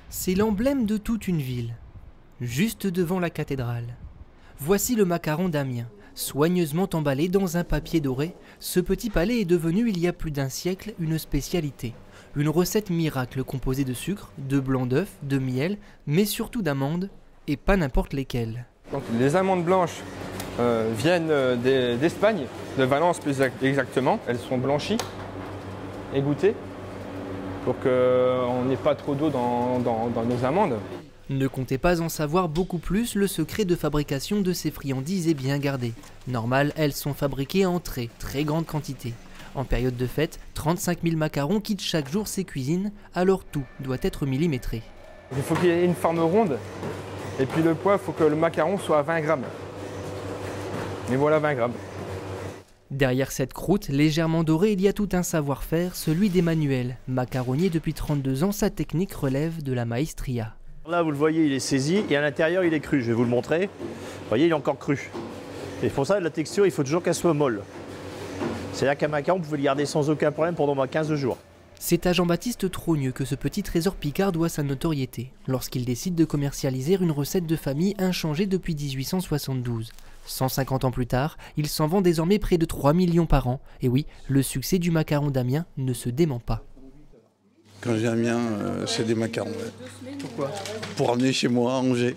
C'est l'emblème de toute une ville, juste devant la cathédrale. Voici le macaron d'Amiens, soigneusement emballé dans un papier doré. Ce petit palais est devenu il y a plus d'un siècle une spécialité. Une recette miracle composée de sucre, de blanc d'œuf, de miel, mais surtout d'amandes, et pas n'importe lesquelles. Donc, les amandes blanches viennent d'Espagne, de Valence plus exactement. Elles sont blanchies, égouttées, pour qu'on n'ait pas trop d'eau dans nos amandes. Ne comptez pas en savoir beaucoup plus, le secret de fabrication de ces friandises est bien gardé. Normal, elles sont fabriquées en très grande quantité. En période de fête, 35 000 macarons quittent chaque jour ces cuisines, alors tout doit être millimétré. Il faut qu'il y ait une forme ronde, et puis le poids, il faut que le macaron soit à 20 grammes. Mais voilà 20 grammes. Derrière cette croûte légèrement dorée, il y a tout un savoir-faire, celui d'Emmanuel. Macaronnier depuis 32 ans, sa technique relève de la maestria. Là, vous le voyez, il est saisi et à l'intérieur, il est cru. Je vais vous le montrer. Vous voyez, il est encore cru. Et pour ça, la texture, il faut toujours qu'elle soit molle. C'est-à-dire qu'un macaron, vous pouvez le garder sans aucun problème pendant 15 jours. C'est à Jean-Baptiste Trogneux que ce petit trésor picard doit sa notoriété, lorsqu'il décide de commercialiser une recette de famille inchangée depuis 1872. 150 ans plus tard, il s'en vend désormais près de 3 millions par an. Et oui, le succès du macaron d'Amiens ne se dément pas. Quand j'ai Amiens, c'est des macarons. Pourquoi? Pour ramener chez moi à Angers.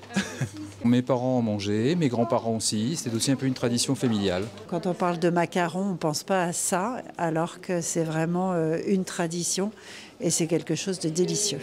Mes parents en mangeaient, mes grands-parents aussi, c'est aussi un peu une tradition familiale. Quand on parle de macarons, on ne pense pas à ça, alors que c'est vraiment une tradition et c'est quelque chose de délicieux.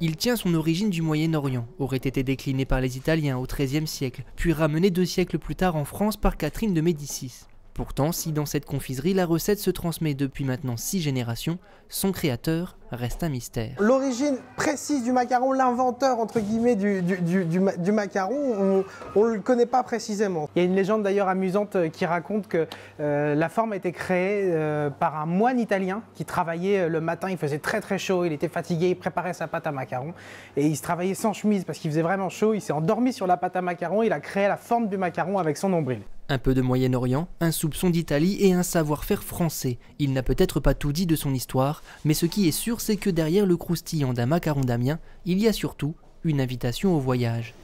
Il tient son origine du Moyen-Orient, aurait été décliné par les Italiens au XIIIe siècle, puis ramené 2 siècles plus tard en France par Catherine de Médicis. Pourtant, si dans cette confiserie la recette se transmet depuis maintenant 6 générations, son créateur reste un mystère. L'origine précise du macaron, l'inventeur entre guillemets du macaron, on ne le connaît pas précisément. Il y a une légende d'ailleurs amusante qui raconte que la forme a été créée par un moine italien qui travaillait le matin, il faisait très chaud, il était fatigué, il préparait sa pâte à macaron et il se travaillait sans chemise parce qu'il faisait vraiment chaud, il s'est endormi sur la pâte à macaron, il a créé la forme du macaron avec son nombril. Un peu de Moyen-Orient, un soupçon d'Italie et un savoir-faire français. Il n'a peut-être pas tout dit de son histoire, mais ce qui est sûr, c'est que derrière le croustillant d'un macaron d'Amiens, il y a surtout une invitation au voyage.